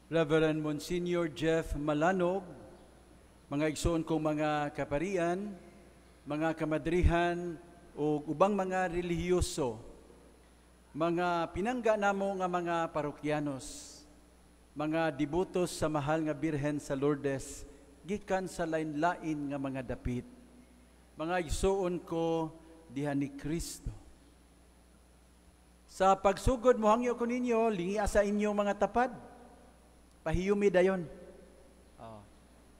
Reverend Monsignor Jeff Malanog, mga igsoon kong mga kaparian, mga kamadrihan o ubang mga relihiyoso, mga pinangga namo nga mga parokyanos, mga debutos sa mahal nga Birhen sa Lourdes, gikan sa lain-lain nga mga dapit, mga igsoon ko diha ni Kristo. Sa pagsugod mo hangyo ko ninyo, lingi sa inyo mga tapad. Pahiyumi dayon.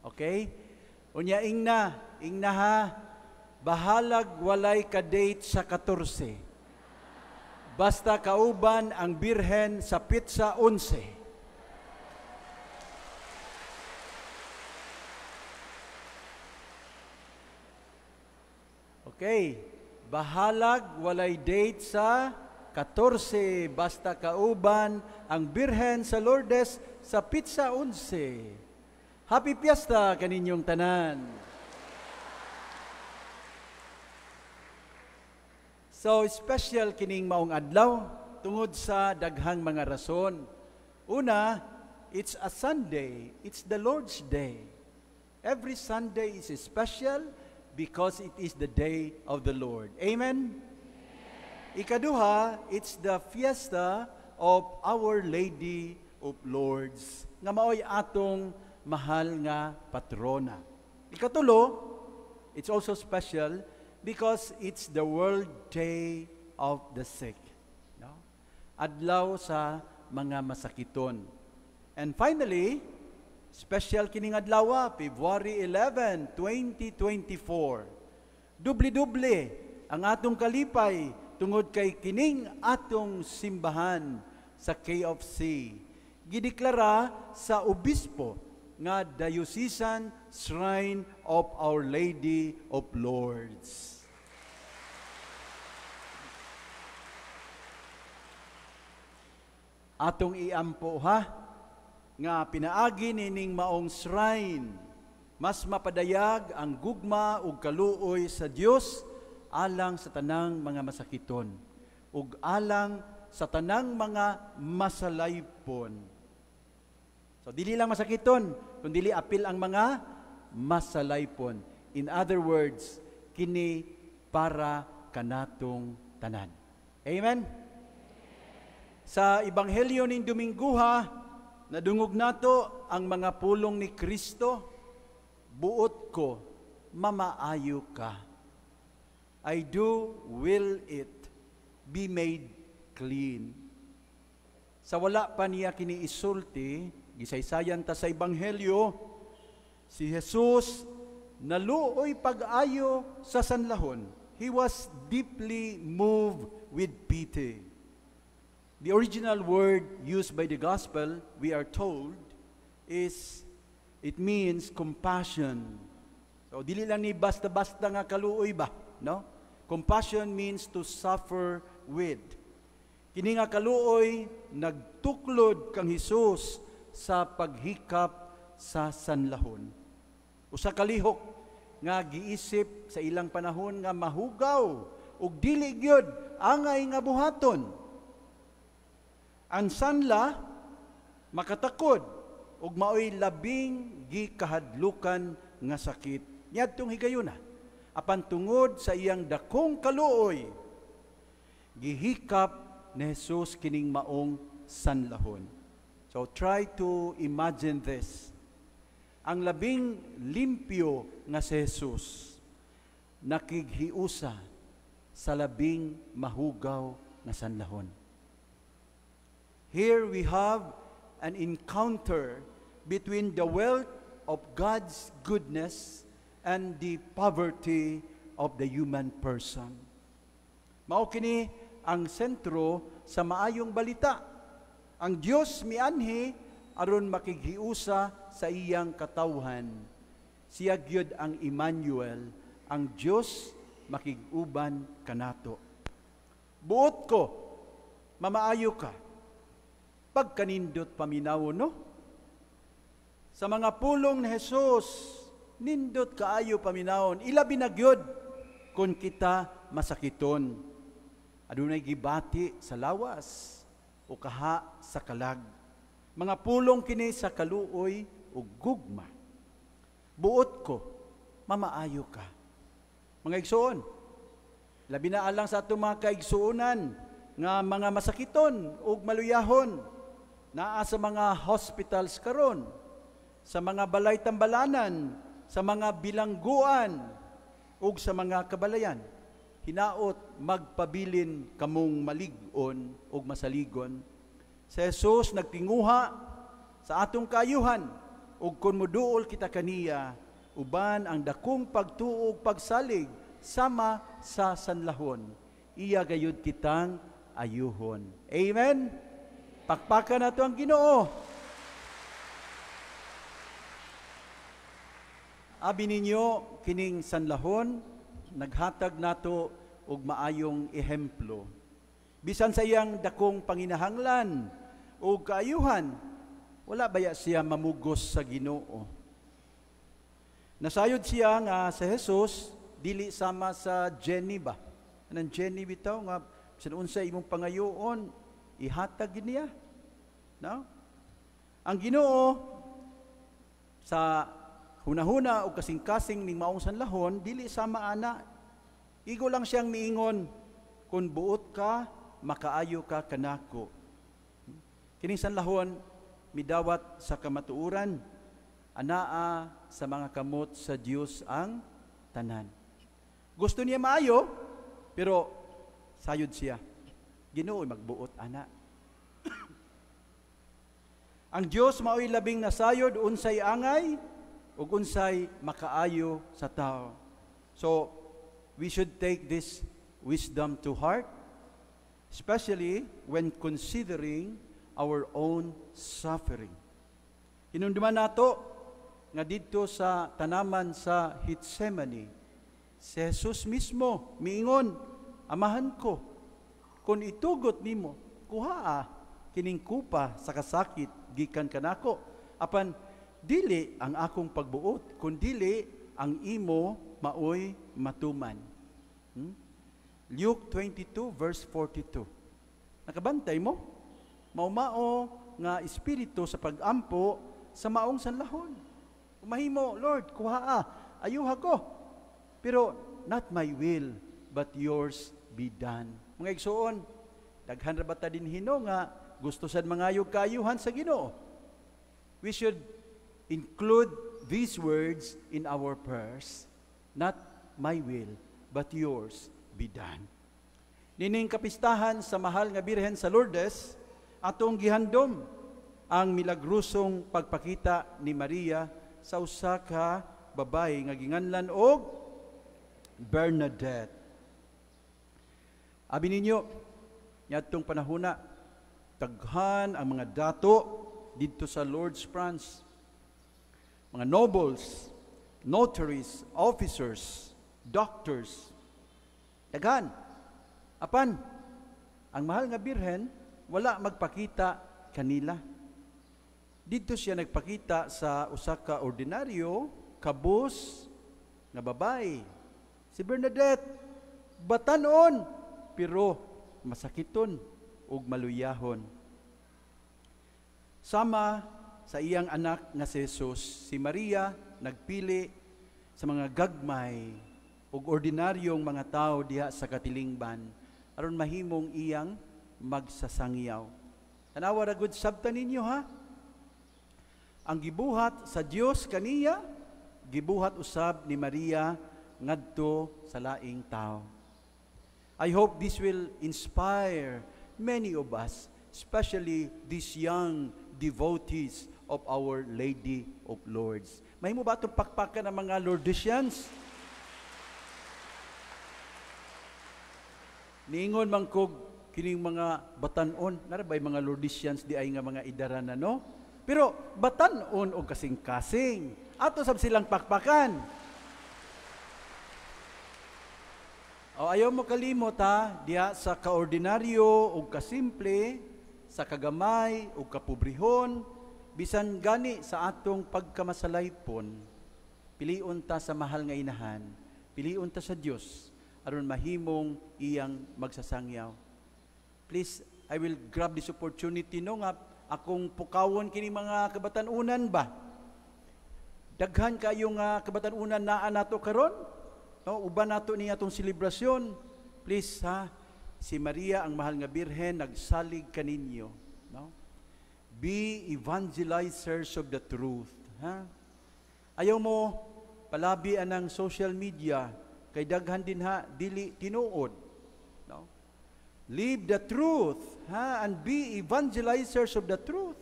Okay? Unya ingna ha, bahalag walay ka-date sa 14. Basta kauban ang Birhen sa pitsa 11. Okay, bahalag walay date sa 14, basta kauban ang Birhen sa Lourdes sa pitsa 11. Happy Fiesta kaninyong tanan. So, special kining maong adlaw tungod sa daghang mga rason. Una, it's a Sunday. It's the Lord's Day. Every Sunday is special because it is the day of the Lord. Amen? Ikaduha, it's the fiesta of Our Lady of Lourdes, nga maoy atong mahal nga patrona. Ikatulo, it's also special because it's the World Day of the Sick. No? Adlaw sa mga masakiton. And finally, special kining adlaw, February 11, 2024. Dubli-dubli ang atong kalipay tungod kay kining atong simbahan sa KFC. Gideklara sa obispo nga Diocesan Shrine of Our Lady of Lourdes. Atong iampo ha, nga pinaagi nining maong shrine, mas mapadayag ang gugma ug kaluoy sa Dios alang sa tanang mga masakiton ug alang sa tanang mga masalaypon. So dili lang masakiton, kundi apil ang mga masalaypon. In other words, kini para kanatong tanan. Amen. Sa Ebanghelyo ning Dominguha, nadungog nato ang mga pulong ni Kristo. Buot ko, mamaayo ka. I do will it be made clean. Sa wala pa niya kiniisulti, gisaysayan ta sa Ebanghelyo, si Jesus naluoy pag-ayo sa sanlahon. He was deeply moved with pity. The original word used by the gospel, we are told, it means compassion. So dili lang ni basta-basta nga kaluoy ba, no? Compassion means to suffer with. Kini nga kaluoy nagtuklod kang Hesus sa paghikap sa sanlahon. Usa ka lihok nga giisip sa ilang panahon nga mahugaw ug dili gyud angay nga buhaton. Ang sanla makatakod ug maoy labing gikahadlukan nga sakit. Niadtong higayuna, apan tungod sa iyang dakong kaluoy, gihikap ni Jesus kining maong sanlahon. So try to imagine this. Ang labing limpyo nga si Jesus, nakighiusa sa labing mahugaw nga sanlahon. Here we have an encounter between the wealth of God's goodness and the poverty of the human person. Mao kini ang sentro sa maayong balita. Ang Dios mianhi aron makighiusa sa iyang katawhan. Siya gyud ang Emmanuel, ang Dios makig-uban kanato. Buot ko, mamaayo ka. Pagkanindot paminawon, no? Sa mga pulong ni Jesus, nindot kaayo paminawon, ilabi na gyud kung kita masakiton. Adunay gibati sa lawas o kaha sa kalag. Mga pulong kini sa kaluoy ug gugma. Buot ko, mamaayo ka. Mga igsoon, labi na alang sa atong mga kaigsuonan nga mga masakiton ug maluyahon naa sa mga hospitals karon, sa mga balay tambalanan, sa mga bilangguan ug sa mga kabalayan. Hinaot magpabilin kamong malig-on ug masaligon. Si Jesus nagtinguha sa atong kaayuhan ug kun moduol kita kaniya, uban ang dakong pagtuog pagsalig sama sa sanlahon. Iya gayud kitang ayuhon. Amen. Pakpakan nato ang Ginoo. Abi ninyo kining sanlahon naghatag nato og maayong ehemplo. Bisan sa iyang dakong panginahanglan o kaayuhan, wala baya siya mamugos sa Ginoo. Nasayod siya nga sa Jesus dili sama sa Jenny ba? Anang Jenny bitaw nga bisan unsa imong pangayoon ihatag niya. No? Ang Ginoo sa hunahuna o kasing-kasing ning maong sanlahon dili sama ana. Igo lang siyang miingon, kun buot ka, makaayo ka kanako. Kining sanlahon midawat sa kamatuuran, anaa sa mga kamot sa Dios ang tanan. Gusto niya maayo, pero sayod siya. Ginoo magbuot ana. Ang Dios mao'y labing nasayod unsay angay ug unsay makaayo sa tao. So we should take this wisdom to heart, especially when considering our own suffering. Hinumduman nato nga didto sa tanaman sa Gethsemane, si Jesus mismo miingon, amahan ko, kung itugot nimo, kuhaa kining kupa sa kasakit gikan kanako. Apan dili ang akong pagbuot, kun dili ang imo maoy matuman. Luke 22 verse 42. Nakabantay mo? Maumao nga espiritu sa pagampo sa maong sanlahon. Umahimo, Lord, kuhaa, ayuha ko. Pero not my will, but yours be done. Mga igsoon, daghan ra bata din hino nga gusto sad mangayog kaayuhan sa Ginoo. We should include these words in our prayers. Not my will, but yours be done. Nining kapistahan sa mahal nga Birhen sa Lourdes, atong gihandom ang milagrosong pagpakita ni Maria sa usa ka babae nga ginganlan og Bernadette. Abi ninyo, niadtong panahona, daghan ang mga dato didto sa Lourdes, France. Mga nobles, notaries, officers, doctors, daghan. Apan, ang mahal nga Birhen, wala magpakita kanila. Dito siya nagpakita sa usa ka ordinaryo, kabus, nga babae. Si Bernadette, batanon, pero masakiton ug maluyahon. Sama sa iyang anak nga si Jesus, si Maria nagpili sa mga gagmay ug ordinaryong mga tao diha sa katilingban aron mahimong iyang magsasangyaw. Tanawa ra gud sabtan ninyo ha. Ang gibuhat sa Dios kaniya, gibuhat usab ni Maria ngadto sa laing tao. I hope this will inspire many of us, especially these young devotees of Our Lady of Lourdes. Mahimo ba itong pakpakan ng mga Lourdesians? Niingon man kog kining mga batanon, narabay mga Lourdesians di ay nga mga idaran na no? Pero batanon o kasing-kasing. Ato sab silang pakpakan. O ayaw mo kalimot ha, diya sa kaordinaryo o kasimple, sa kagamay o kapobrehon, bisan gani sa atong pagkamasalaypon, piliun ta sa mahal nga inahan, piliun ta sa Dios aron mahimong iyang magsasangyaw. Please, I will grab this opportunity no nga akong pukawon kini mga kabatanunan ba? Daghan kayo nga kabatanunan naa nato karon? No, uban nato ni atong selebrasyon. Please ha, si Maria ang mahal nga birhen nagsalig kaninyo, no? Be evangelizers of the truth, ha? Ayaw mo palabi anang social media kay daghan din ha dili tinuod, no? Live the truth, ha, and be evangelizers of the truth.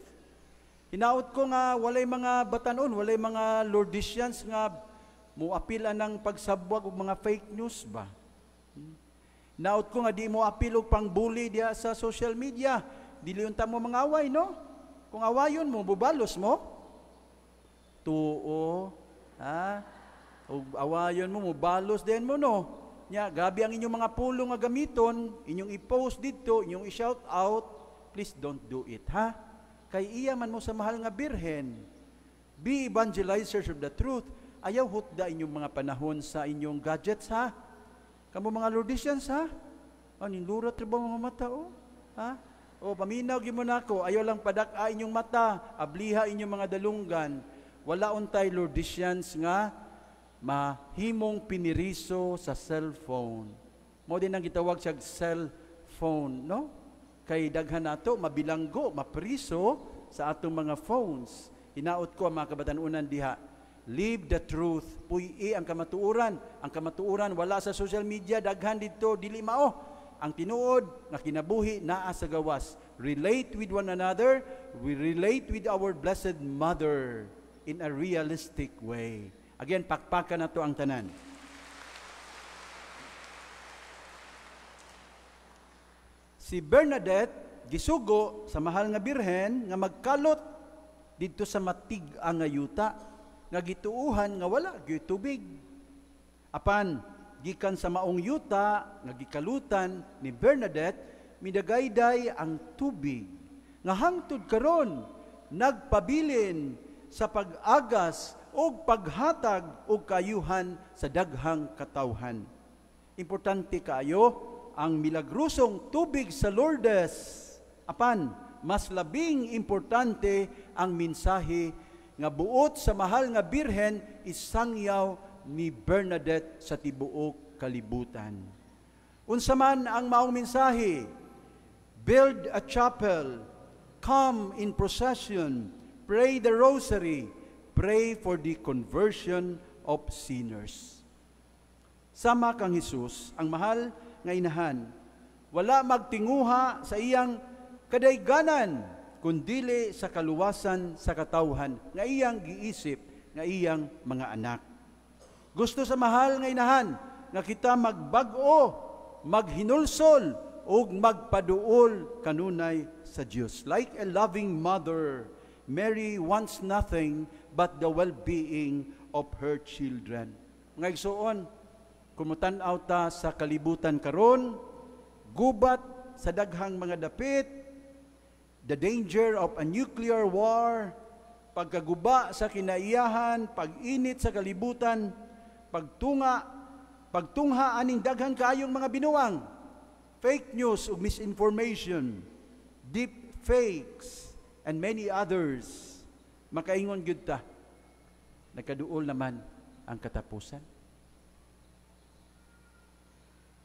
Hinaot ko nga walay mga batanon, walay mga Lordesians nga muapil anang pagsabwag og mga fake news ba. Hinaot ko nga di mo apil og pangbuli diya sa social media, dili unta mo mga away, no? Kung awayon mo, bubalos mo. Tuo, ha? O awayon mo, mubalos din mo, no? Nya, gabi ang inyong mga pulong nga gamiton, inyong i-post dito, inyong i-shout out, please don't do it, ha? Kay iya man mo sa mahal nga birhen. Be evangelizers of the truth. Ayaw hutda inyong mga panahon sa inyong gadgets, ha? Kamu mga Lordesians, ha? Aning lurat rin ba mga mata, oh? Ha? O, paminaw gyud mo nako, ayaw lang padak-a inyong mata, abliha inyong mga dalunggan. Wala untay Lordesians nga mahimong piniriso sa cellphone. Mo din ang gitawag siya cellphone, no? Kay daghan nato mabilanggo, mapriso sa atong mga phones. Hinaot ko ang mga kabatanunan diha. Live the truth. Puy ang kamatuuran. Ang kamatuuran wala sa social media, daghan dito dili mao. Ang tinuod nga kinabuhi naa sa gawas. Relate with one another. We relate with our Blessed Mother in a realistic way. Again, pakpakan na to ang tanan. Si Bernadette gisugo sa mahal nga birhen nga magkalot didto sa matig-a nga yuta nga gituuhan nga wala gyud tubig. Apan gikan sa maong yuta nga gikalutan ni Bernadette, midagayday ang tubig nga hangtod karon nagpabilin sa pag-agas o paghatag o kayuhan sa daghang katawhan. Importante kaayo ang milagrosong tubig sa Lourdes. Apan, mas labing importante ang mensahe nga buot sa mahal nga birhen isangyaw ni Bernadette sa tibuok kalibutan. Unsa man ang maong mensahe, build a chapel, come in procession, pray the rosary, pray for the conversion of sinners. Sama kang Hesus, ang mahal nga inahan, wala magtinguha sa iyang kadayganan, kundili sa kaluwasan sa katawhan, nga iyang giisip, nga iyang mga anak. Gusto sa mahal nga inahan, nga kita magbag-o, maghinulsol, o magpaduol kanunay sa Diyos. Like a loving mother, Mary wants nothing but the well-being of her children. Mga igsoon, kumutan-aw ta sa kalibutan karon, gubat sa daghang mga dapit, the danger of a nuclear war, pagkaguba sa kinaiyahan, pag-init sa kalibutan, pagtungha aning daghang kaayong mga binuwang, fake news o misinformation, deep fakes, and many others. Makaingon gyud ta, nagkaduol naman ang katapusan.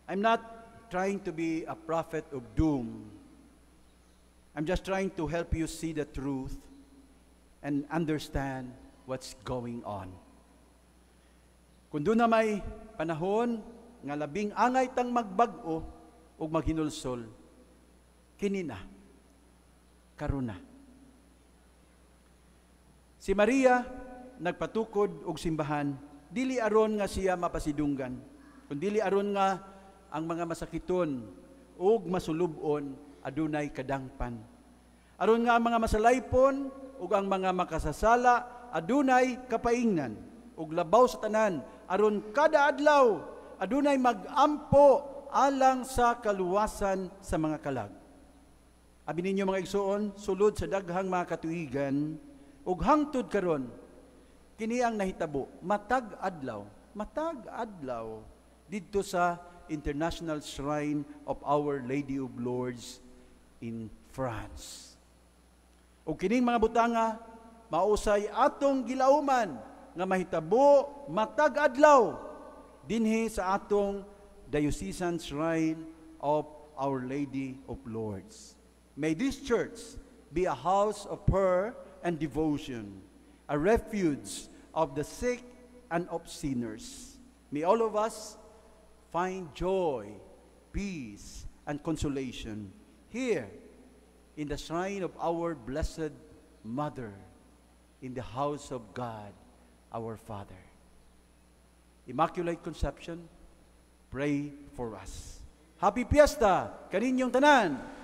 I'm not trying to be a prophet of doom. I'm just trying to help you see the truth and understand what's going on. Kung doon na may panahon nga labing angay tang magbag-o o maghinulsol, kini na, karon na. Si Maria nagpatukod og simbahan, dili aron nga siya mapasidunggan, kundi aron nga ang mga masakiton ug masulubon adunay kadangpan. Aron nga ang mga masalaypon ug ang mga makasasala adunay kapaingnan ug labaw sa tanan, aron kada adlaw adunay magampo alang sa kaluwasan sa mga kalag. Abi ninyo mga igsoon, sulod sa daghang mga katuigan ug hangtod karon kini ang nahitabo matag adlaw didto sa International Shrine of Our Lady of Lourdes in France. O kining mga butanga, mausay atong gilauman nga mahitabo matag adlaw dinhi sa atong Diocesan Shrine of Our Lady of Lourdes. May this church be a house of prayer and devotion, a refuge of the sick and of sinners. May all of us find joy, peace, and consolation here in the shrine of our Blessed Mother, in the house of God, our Father. Immaculate Conception, pray for us. Happy Fiesta kaninyong tanan!